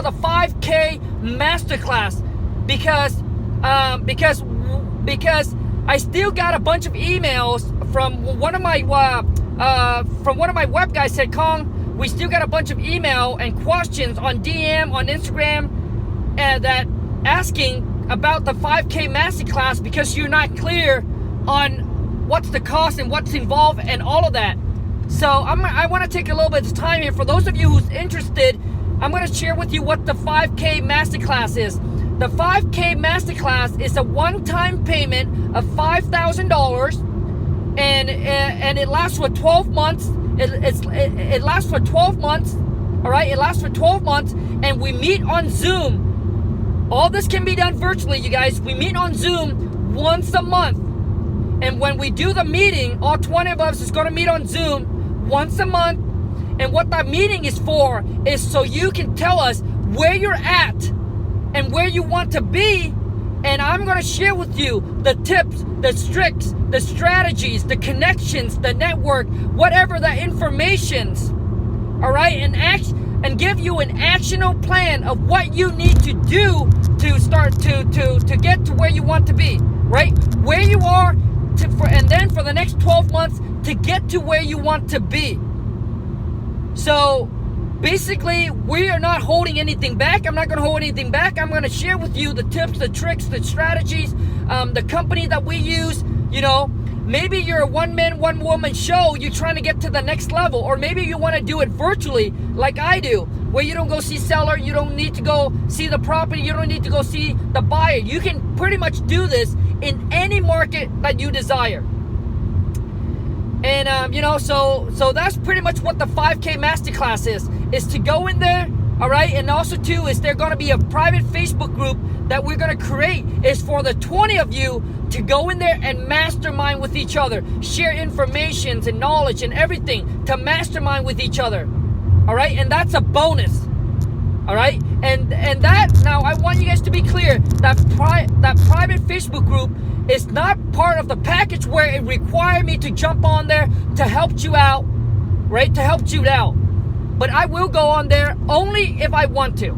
the 5K masterclass because I still got a bunch of emails from one of my web guys. Said, Khang, we still got a bunch of email and questions on DM on Instagram that asking about the 5K masterclass because you're not clear on what's the cost and what's involved and all of that. So I want to take a little bit of time here. For those of you who's interested, I'm going to share with you what the 5K masterclass is. The 5K masterclass is a one-time payment of $5,000, and it lasts for 12 months. It lasts for 12 months. All right, it lasts for 12 months, and we meet on Zoom. All this can be done virtually, you guys. We meet on Zoom once a month. And when we do the meeting, all 20 of us is going to meet on Zoom once a month. And what that meeting is for is so you can tell us where you're at and where you want to be. And I'm going to share with you the tips, the tricks, the strategies, the connections, the network, whatever the information's. All right, and give you an actionable plan of what you need to do to start to get to where you want to be, right? Where you are, and then for the next 12 months to get to where you want to be. So basically, we are not holding anything back. I'm not going to hold anything back. I'm going to share with you the tips, the tricks, the strategies, the company that we use. You know, maybe you're a one-man, one-woman show. You're trying to get to the next level. Or maybe you want to do it virtually like I do, where you don't go see seller. You don't need to go see the property. You don't need to go see the buyer. You can pretty much do this in any market that you desire. And so that's pretty much what the 5K masterclass is to go in there. All right, and also too is there going to be a private Facebook group that we're going to create is for the 20 of you to go in there and mastermind with each other, share informations and knowledge and everything to mastermind with each other. All right, and that's a bonus. All right, and that, now I want you guys to be clear that that private Facebook group is not part of the package where it requires me to jump on there to help you out, right? To help you out. But I will go on there only if I want to.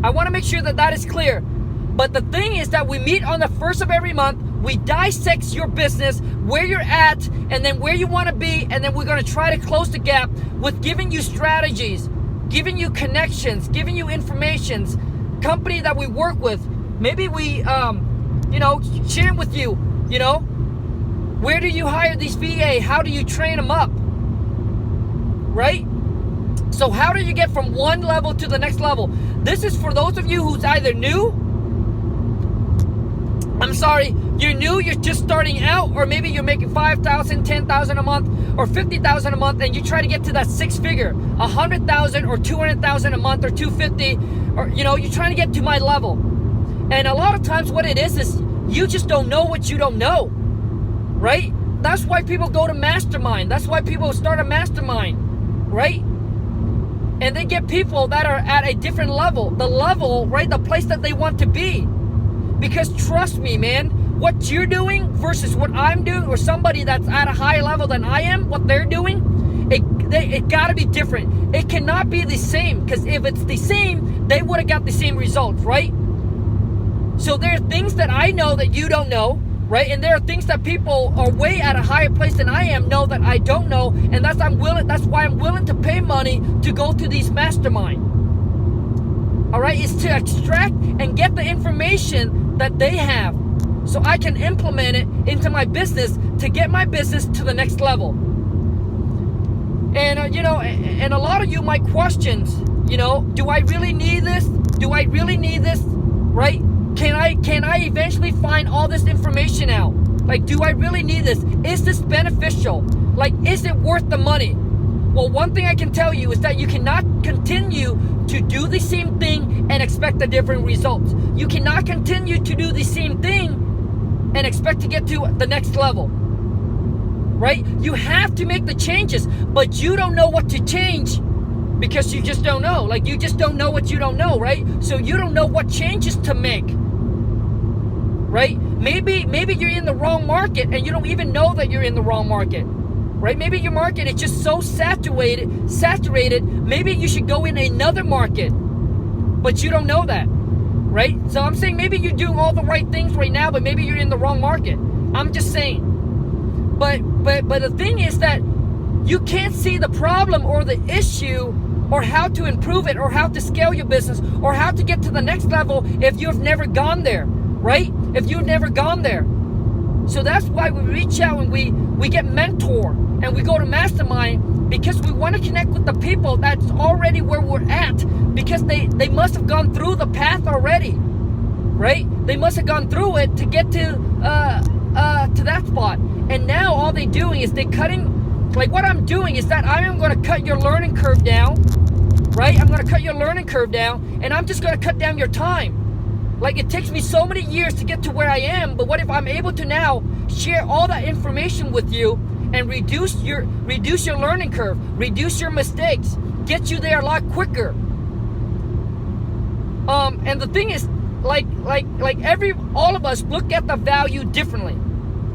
I want to make sure that that is clear. But the thing is that we meet on the first of every month. We dissect your business, where you're at, and then where you want to be, and then we're going to try to close the gap with giving you strategies, giving you connections, giving you informations, company that we work with. Maybe we, share with you, where do you hire these VA? How do you train them up? Right? So how do you get from one level to the next level? This is for those of you who's either new, you're new, you're just starting out, or maybe you're making $5,000, $10,000 a month, or $50,000 a month, and you try to get to that six figure, $100,000 or $200,000 a month, or $250,000, or you're trying to get to my level. And a lot of times what it is you just don't know what you don't know, right? That's why people go to mastermind. That's why people start a mastermind, right? And they get people that are at a different level, right? The place that they want to be. Because trust me, man, what you're doing versus what I'm doing, or somebody that's at a higher level than I am, what they're doing, it gotta be different. It cannot be the same, because if it's the same, they would have got the same results, right? So there are things that I know that you don't know, right? And there are things that people are way at a higher place than I am know that I don't know, and that's why I'm willing to pay money to go to these mastermind. All right, is to extract and get the information that they have, so I can implement it into my business to get my business to the next level. And and a lot of you might question, do I really need this? Do I really need this? Right? Can I eventually find all this information out? Like, do I really need this? Is this beneficial? Like, is it worth the money? Well, one thing I can tell you is that you cannot continue to do the same thing and expect a different result. You cannot continue to do the same thing and expect to get to the next level, right? You have to make the changes, but you don't know what to change because you just don't know. Like, you just don't know what you don't know, right? So you don't know what changes to make, right? Maybe you're in the wrong market and you don't even know that you're in the wrong market. Right? Maybe your market is just so saturated. Maybe you should go in another market. but you don't know that, right? So I'm saying maybe you're doing all the right things right now, but maybe you're in the wrong market. I'm just saying. But the thing is that you can't see the problem or the issue or how to improve it or how to scale your business or how to get to the next level if you've never gone there, right? If you've never gone there. So that's why we reach out and we get mentor and we go to mastermind, because we want to connect with the people that's already where we're at, because they must have gone through the path already, right? They must have gone through it to get to that spot. And now all they're doing is they're cutting, like what I'm doing is that I am going to cut your learning curve down, right? I'm going to cut your learning curve down, and I'm just going to cut down your time. Like, it takes me so many years to get to where I am, but what if I'm able to now share all that information with you and reduce your learning curve, reduce your mistakes, get you there a lot quicker. And the thing is, all of us look at the value differently.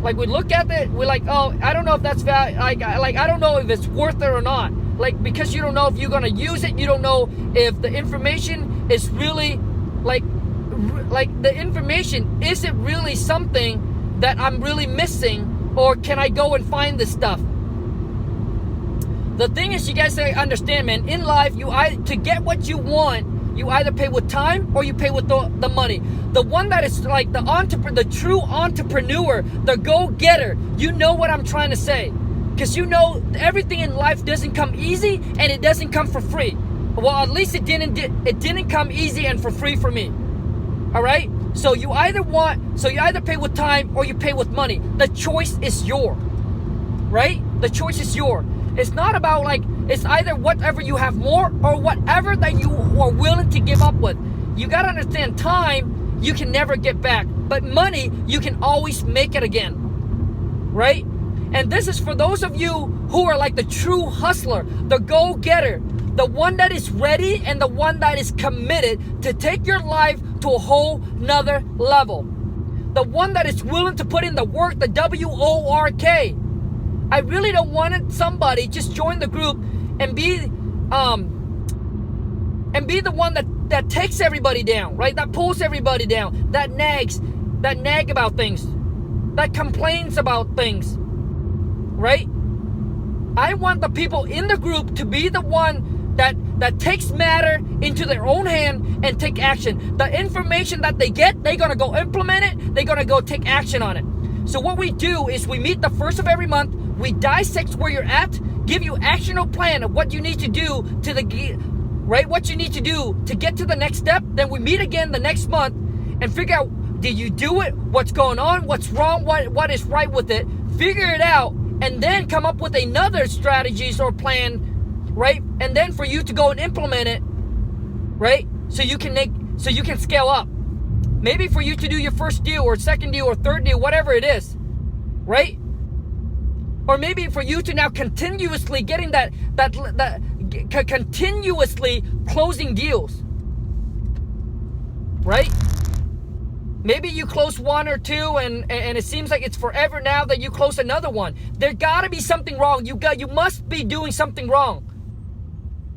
Like, we look at it, we're like, oh, I don't know if that's value. Like I don't know if it's worth it or not. Like, because you don't know if you're gonna use it, you don't know if the information is really like the information, is it really something that I'm really missing, or can I go and find this stuff? The thing is, you guys understand, man, in life, to get what you want, you either pay with time or you pay with the money. The one that is like the true entrepreneur, the go-getter, you know what I'm trying to say. Because you know everything in life doesn't come easy, and it doesn't come for free. Well, at least it didn't come easy and for free for me. All right? So you either pay with time or you pay with money. The choice is yours. Right? The choice is yours. It's not about it's either whatever you have more or whatever that you are willing to give up with. You got to understand, time you can never get back, but money you can always make it again. Right? And this is for those of you who are like the true hustler, the go-getter, the one that is ready and the one that is committed to take your life to a whole nother level. The one that is willing to put in the work, the WORK. I really don't want somebody just join the group and be the one that takes everybody down, right? That pulls everybody down, that nag about things, that complains about things, right? I want the people in the group to be the one that takes matter into their own hand and take action. The information that they get, they're gonna go implement it, they're gonna go take action on it. So what we do is we meet the first of every month, we dissect where you're at, give you actionable plan of what you need to do what you need to do to get to the next step. Then we meet again the next month and figure out, did you do it? What's going on? What's wrong? What is right with it? Figure it out, and then come up with another strategies or plan, right? And then for you to go and implement it, right? So you can scale up. Maybe for you to do your first deal or second deal or third deal, whatever it is, right? Or maybe for you to now continuously getting continuously closing deals, right? Maybe you close one or two and it seems like it's forever now that you close another one. There gotta be something wrong. You must be doing something wrong,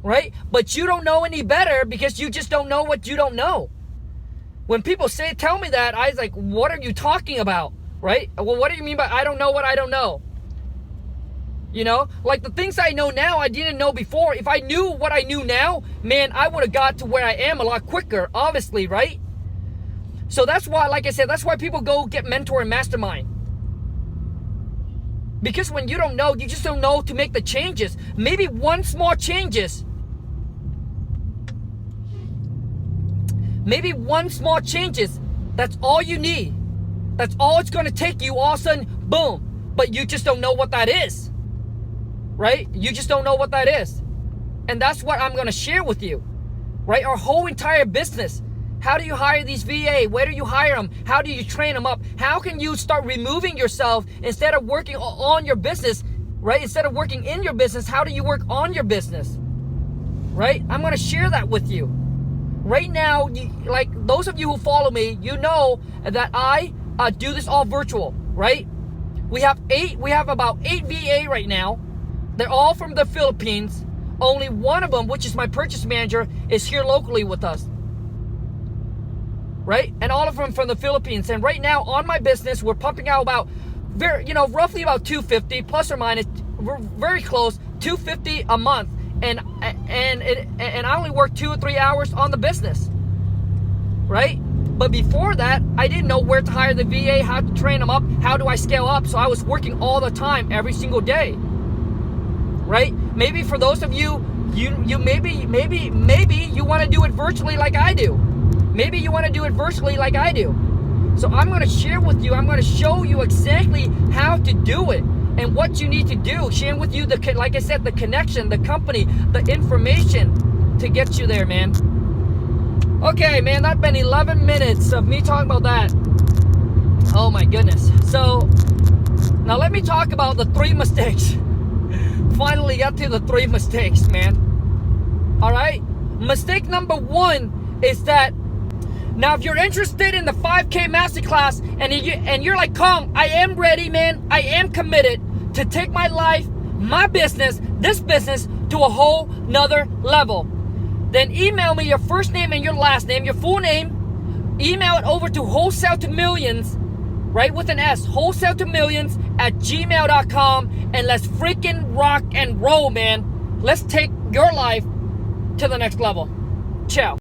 right? But you don't know any better because you just don't know what you don't know. When people tell me that, I was like, what are you talking about, right? Well, what do you mean by I don't know what I don't know? You know, like the things I know now, I didn't know before. If I knew what I knew now, man, I would have got to where I am a lot quicker, obviously, right? So that's why, like I said, that's why people go get mentor and mastermind. Because when you don't know, you just don't know to make the changes. Maybe one small changes. Maybe one small changes. That's all you need. That's all it's going to take you. All of a sudden, boom. But you just don't know what that is. Right? You just don't know what that is. And that's what I'm going to share with you. Right? Our whole entire business. How do you hire these VA? Where do you hire them? How do you train them up? How can you start removing yourself instead of working on your business, right? Instead of working in your business, how do you work on your business, right? I'm going to share that with you. Right now, like those of you who follow me, you know that I do this all virtual, right? We have about 8 VA right now. They're all from the Philippines. Only one of them, which is my purchase manager, is here locally with us. right? And all of them from the Philippines. And right now on my business, we're pumping out about roughly about 250 plus or minus. We're very close, 250 a month. And I only work 2 or 3 hours on the business, right? But before that, I didn't know where to hire the VA, how to train them up, how do I scale up. So I was working all the time, every single day, right? Maybe for those of you, maybe you want to do it virtually like I do. Maybe you want to do it virtually like I do. So I'm going to share with you, I'm going to show you exactly how to do it and what you need to do. Sharing with you, like I said, the connection, the company, the information to get you there, man. Okay, man, that's been 11 minutes of me talking about that. Oh my goodness. So now let me talk about the 3 mistakes. Finally got to the 3 mistakes, man. All right. Mistake number 1 is that now if you're interested in the 5K masterclass and you're like, Khang, I am ready, man. I am committed to take my life, my business, this business to a whole nother level. Then email me your first name and your last name, your full name. Email it over to Wholesale to Millions, right, with an S, Wholesale to Millions @gmail.com, and let's freaking rock and roll, man. Let's take your life to the next level. Ciao.